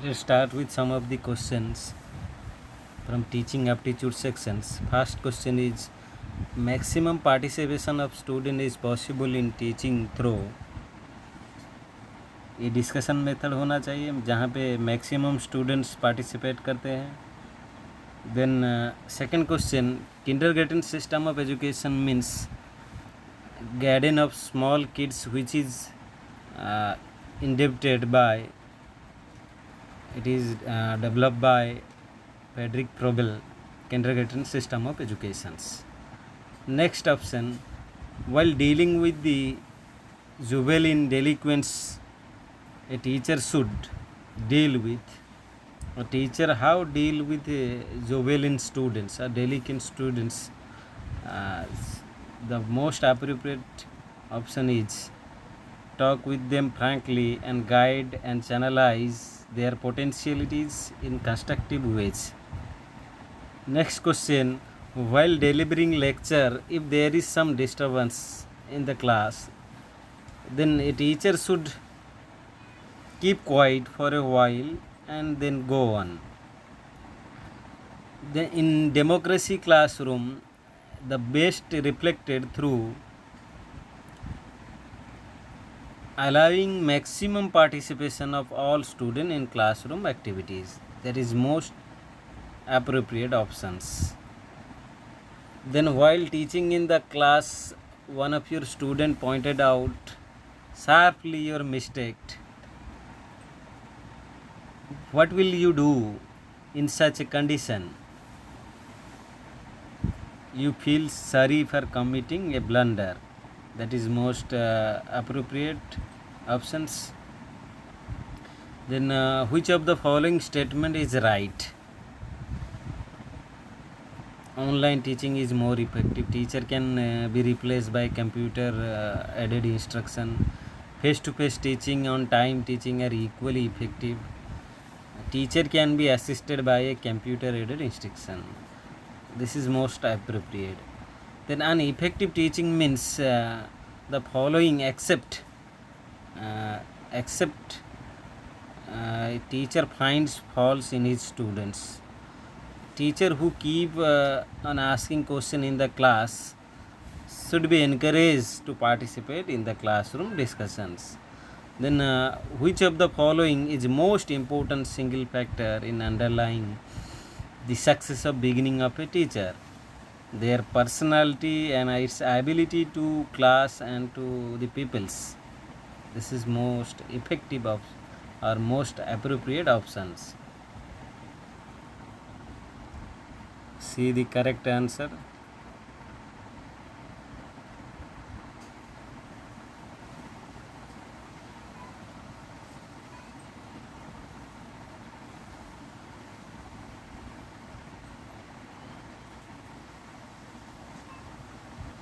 Let's start with some of the questions from teaching aptitude sections. First question is, maximum participation of student is possible in teaching through. ये discussion method होना चाहिए जहाँ पे maximum students participate करते हैं. Then second question, kindergarten system of education means guardian of small kids which is indebted by, it is developed by Frederick Probel, kindergarten system of educations. Next option, while dealing with the juvenile delinquents, a teacher should deal with, a teacher how deal with juvenile students or delinquent students. uh, the most appropriate option is talk with them frankly and guide and channelize their potentialities in constructive ways. Next question, while delivering lecture, if there is some disturbance in the class, then a teacher should keep quiet for a while and then go on. In democracy classroom, the best reflected through allowing maximum participation of all students in classroom activities. That is most appropriate options. Then while teaching in the class, one of your student pointed out sharply your mistake. What will you do in such a condition? You feel sorry for committing a blunder. That is most appropriate options. Then which of the following statement is right? Online teaching is more effective. Teacher can be replaced by computer aided instruction. Face-to-face teaching on time teaching are equally effective. Teacher can be assisted by a computer aided instruction. This is most appropriate. Then an effective teaching means the following except teacher finds faults in his students. Teacher who keep on asking question in the class should be encouraged to participate in the classroom discussions. Then which of the following is most important single factor in underlying the success of beginning of a teacher? Their personality and its ability to class and to the peoples. This is most effective of or most appropriate options. See the correct answer.